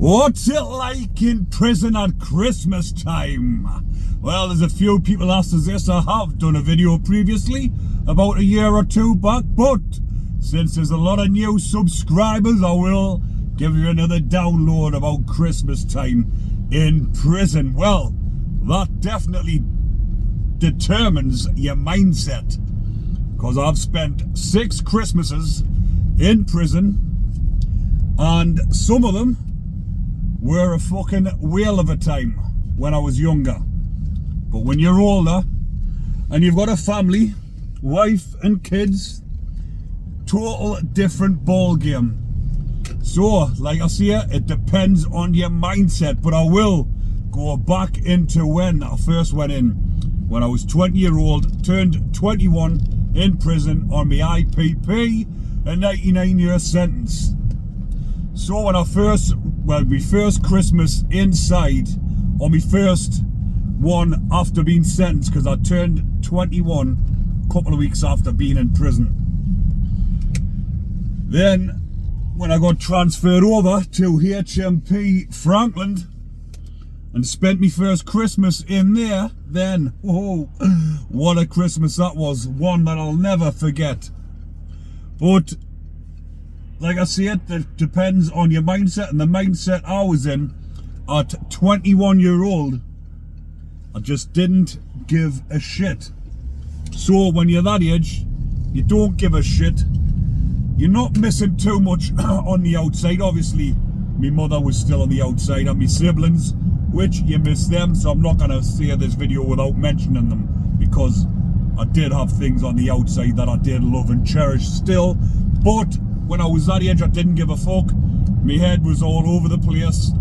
What's it like in prison at Christmas time? Well, there's a few people asked us this. I have done a video previously, about a year or two back, but since there's a lot of new subscribers, I will give you another download about Christmas time in prison. Well, that definitely determines your mindset, because I've spent 6 Christmases in prison, and some of them were a fucking whale of a time when I was younger. But when you're older and you've got a family, wife and kids, total different ball game. So, like I say, it depends on your mindset. But I will go back into when I first went in. When I was 20-year-old, turned 21 in prison on my IPP, a 99-year sentence. So when my first Christmas inside, or my first one after being sentenced, because I turned 21 a couple of weeks after being in prison. Then, when I got transferred over to HMP Franklin and spent my first Christmas in there, then, oh, what a Christmas that was. One that I'll never forget. But like I say, it depends on your mindset, and the mindset I was in at 21-year-old, I just didn't give a shit. So when you're that age, you don't give a shit. You're not missing too much on the outside. Obviously, my mother was still on the outside, and my siblings, which you miss them, so I'm not going to say this video without mentioning them, because I did have things on the outside that I did love and cherish still. But when I was that age, I didn't give a fuck. My head was all over the place.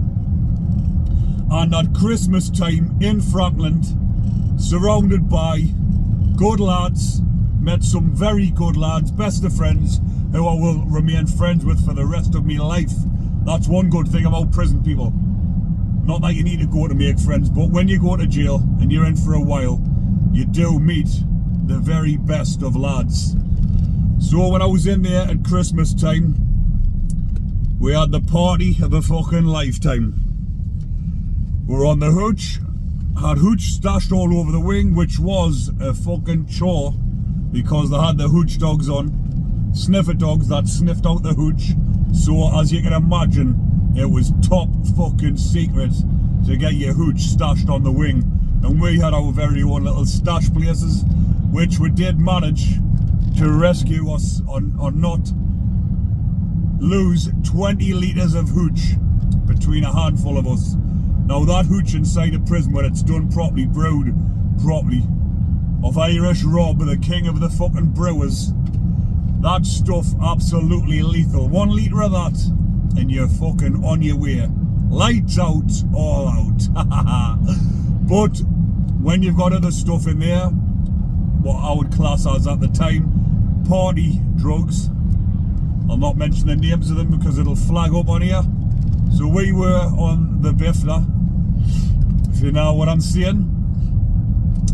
And at Christmas time in Franklin, surrounded by good lads, met some very good lads, best of friends, who I will remain friends with for the rest of my life. That's one good thing about prison, people. Not that you need to go to make friends, but when you go to jail and you're in for a while, you do meet the very best of lads. So when I was in there at Christmas time, we had the party of a fucking lifetime. We're on the hooch, had hooch stashed all over the wing, which was a fucking chore, because they had the hooch dogs on, sniffer dogs that sniffed out the hooch. So as you can imagine, it was top fucking secret to get your hooch stashed on the wing. And we had our very own little stash places, which we did manage to rescue us or not lose 20 litres of hooch between a handful of us. Now that hooch inside a prison, when it's done properly, brewed properly, of Irish Rob, the king of the fucking brewers, that stuff absolutely lethal. 1 litre of that and you're fucking on your way. Lights out, all out. But when you've got other stuff in there, what I would class as at the time party drugs, I'll not mention the names of them because it'll flag up on here. So we were on the bifter, if you know what I'm saying.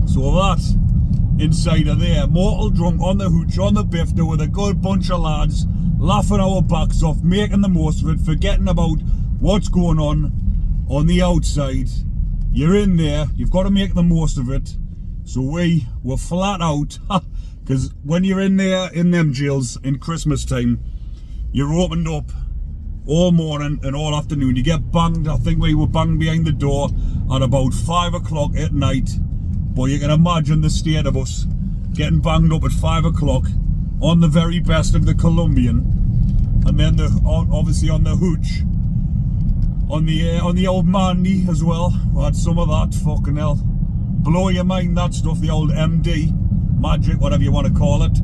So that inside of there, mortal drunk on the hooch, on the bifter, with a good bunch of lads, laughing our backs off, making the most of it, forgetting about what's going on the outside. You're in there, you've got to make the most of it. So we were flat out, because when you're in there in them jails in Christmas time, you're opened up all morning and all afternoon. You get banged. I think we were banged behind the door at about 5 o'clock at night. But you can imagine the state of us getting banged up at 5 o'clock on the very best of the Colombian, and then obviously on the hooch, on the old Mandy as well. We had some of that. Fucking hell, blow your mind, that stuff. The old MD, magic, whatever you want to call it.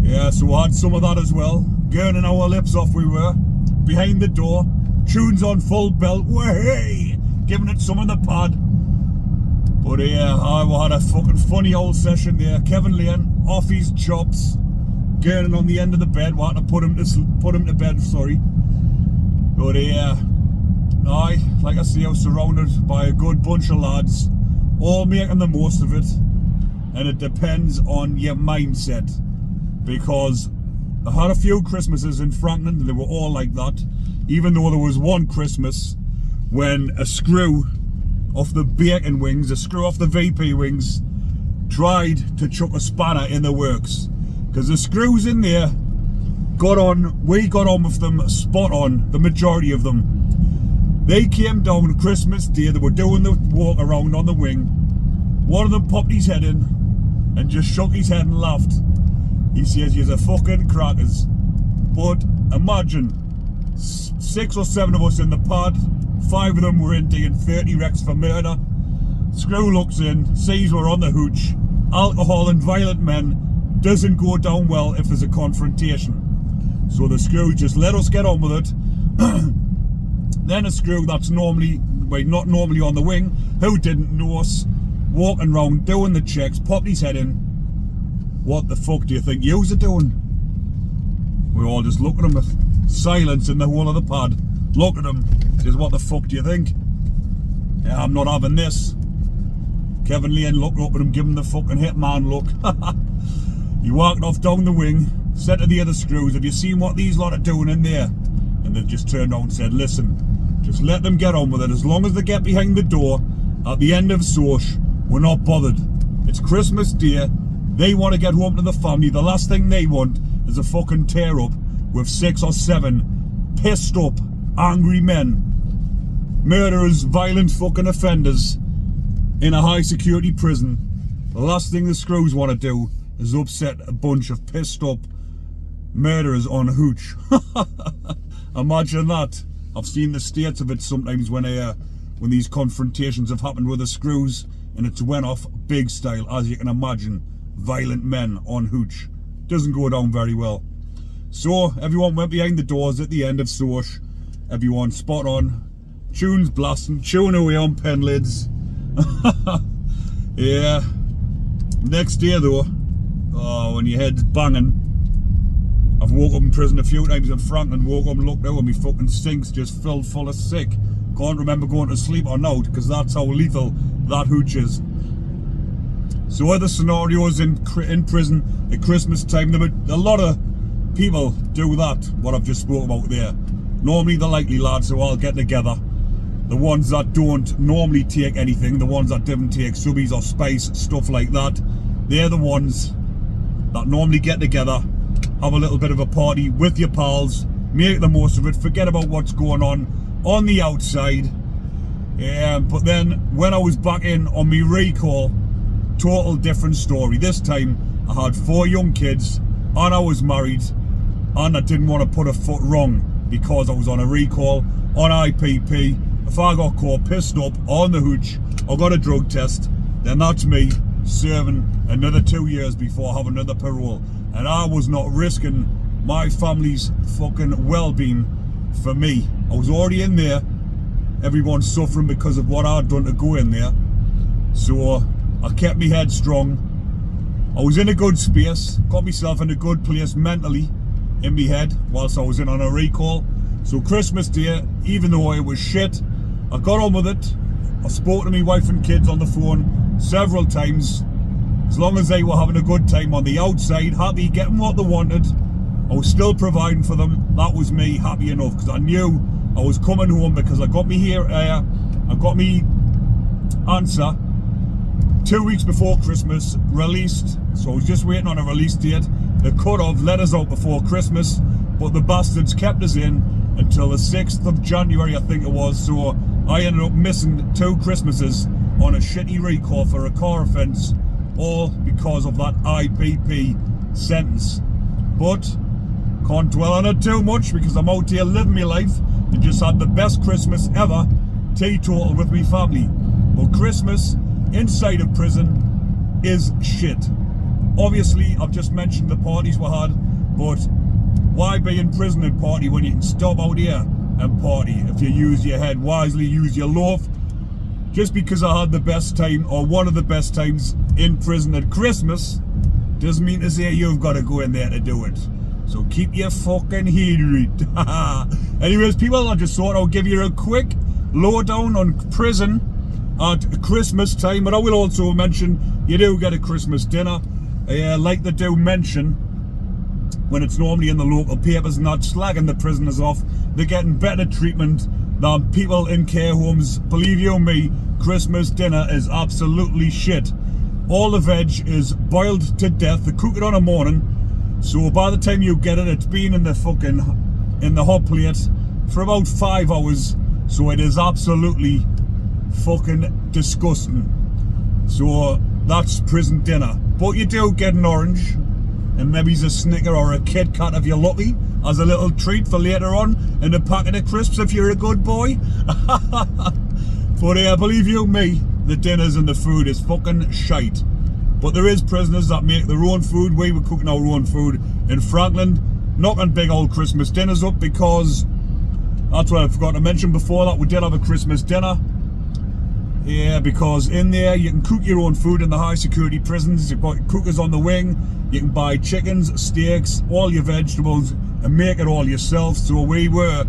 Yeah, so we had some of that as well. Gurning our lips off, we were behind the door, tunes on full belt, way, giving it some of the pad. But yeah, I had a fucking funny old session there. Kevin Lane off his chops, gurning on the end of the bed. We had to put him to bed. Sorry. But yeah, like I say, I was surrounded by a good bunch of lads, all making the most of it. And it depends on your mindset, because I had a few Christmases in Franklin, they were all like that. even though there was one Christmas when a screw off the bacon wings, a screw off the VP wings, tried to chuck a spanner in the works. Because the screws in there we got on with them spot on, the majority of them. They came down Christmas Day, they were doing the walk around on the wing. One of them popped his head in and just shook his head and laughed. He says, "You're fucking crackers." But imagine, 6 or 7 of us in the pod, 5 of them were in doing 30 wrecks for murder. Screw looks in, sees we're on the hooch. Alcohol and violent men doesn't go down well if there's a confrontation. So the screw just let us get on with it. Then a screw that's not normally on the wing, who didn't know us, walking around doing the checks, popped his head in. "What the fuck do you think yous are doing?" We all just look at him with silence in the whole of the pad. Look at him, says, "What the fuck do you think?" "Yeah, I'm not having this." Kevin Lane looked up at him, give him the fucking hitman look. He walked off down the wing, said to the other screws, "Have you seen what these lot are doing in there?" And they just turned out and said, "Listen, just let them get on with it. As long as they get behind the door at the end of Soch, we're not bothered. It's Christmas Day. They want to get home to the family. The last thing they want is a fucking tear up with 6 or 7 pissed up, angry men, murderers, violent fucking offenders in a high security prison. The last thing the screws want to do is upset a bunch of pissed up murderers on a hooch." Imagine that. I've seen the states of it sometimes when these confrontations have happened with the screws, and it's went off big style, as you can imagine. Violent men on hooch. Doesn't go down very well. So everyone went behind the doors at the end of Soch. Everyone spot on. Tunes blasting, chewing away on pen lids. Yeah. Next day though, oh, when your head's banging. I've woke up in prison a few times in Franklin, woke up and looked out and my fucking sink's just filled full of sick. Can't remember going to sleep or not, because that's how lethal that hooch is. So other scenarios in prison at Christmas time, a lot of people do that, what I've just spoke about there. Normally the likely lads who all get together. The ones that don't normally take anything, the ones that didn't take subbies or spice, stuff like that, they're the ones that normally get together, have a little bit of a party with your pals, make the most of it, forget about what's going on the outside. But then when I was back in on my recall, total different story. This time I had 4 young kids and I was married, and I didn't want to put a foot wrong because I was on a recall, on IPP. If I got caught pissed up on the hooch or got a drug test, then that's me serving another 2 years before having another parole. And I was not risking my family's fucking well-being for me. I was already in there. Everyone's suffering because of what I'd done to go in there. So I kept my head strong. I was in a good space, got myself in a good place mentally in my head whilst I was in on a recall. So Christmas Day, even though it was shit, I got on with it. I spoke to my wife and kids on the phone several times. As long as they were having a good time on the outside, happy, getting what they wanted, I was still providing for them. That was me happy enough, because I knew I was coming home, because I got me I got me answer 2 weeks before Christmas, released. So I was just waiting on a release date. They could have let us out before Christmas, but the bastards kept us in until the 6th of January, I think it was. So I ended up missing 2 Christmases on a shitty recall for a car offence, all because of that IPP sentence. But can't dwell on it too much, because I'm out here living my life and just had the best Christmas ever, teetotal with me family. But Christmas inside of prison is shit. Obviously, I've just mentioned the parties we had, but why be in prison and party when you can stop out here and party if you use your head wisely, use your loaf? Just because I had the best time, or one of the best times in prison at Christmas, doesn't mean to say you've got to go in there to do it. So keep your fucking head right. Anyways, people, I just thought I'll give you a quick lowdown on prison at Christmas time, but I will also mention you do get a Christmas dinner. Like they do mention, when it's normally in the local papers and not slagging the prisoners off. They're getting better treatment than people in care homes. Believe you me, Christmas dinner is absolutely shit. All the veg is boiled to death. They cook it on a morning, so by the time you get it, it's been in the hot plate for about 5 hours. So it is absolutely fucking disgusting. So that's prison dinner. But you do get an orange and maybe a Snicker or a Kit Kat if you're lucky, as a little treat for later on, and a packet of crisps if you're a good boy. But believe you me, the dinners and the food is fucking shite. But there is prisoners that make their own food. We were cooking our own food in Franklin, knocking big old Christmas dinners up, because that's what I forgot to mention before, that we did have a Christmas dinner. Yeah, because in there you can cook your own food in the high security prisons. You've got cookers on the wing. You can buy chickens, steaks, all your vegetables, and make it all yourself. So we were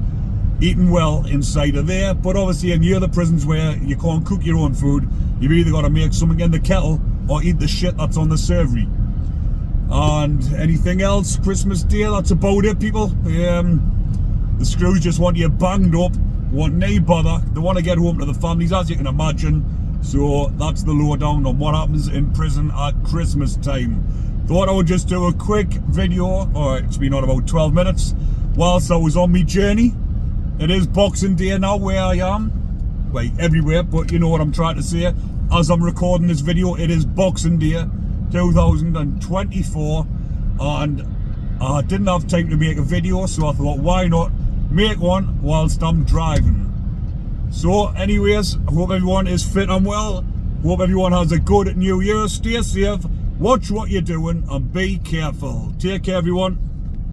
eating well inside of there. But obviously in the other prisons where you can't cook your own food, you've either got to make something in the kettle or eat the shit that's on the servery. And anything else, Christmas Day, that's about it, people. The screws just want you banged up, want no bother. They want to get home to the families, as you can imagine. So that's the lowdown on what happens in prison at Christmas time. Thought I would just do a quick video, or it's been on about 12 minutes, whilst I was on my journey. It is Boxing Day now where I am. Well, everywhere, but you know what I'm trying to say. As I'm recording this video, it is Boxing Day 2024, and I didn't have time to make a video, so I thought, why not make one whilst I'm driving. So anyways, I hope everyone is fit and well. Hope everyone has a good New Year. Stay safe, watch what you're doing, and be careful. Take care, everyone.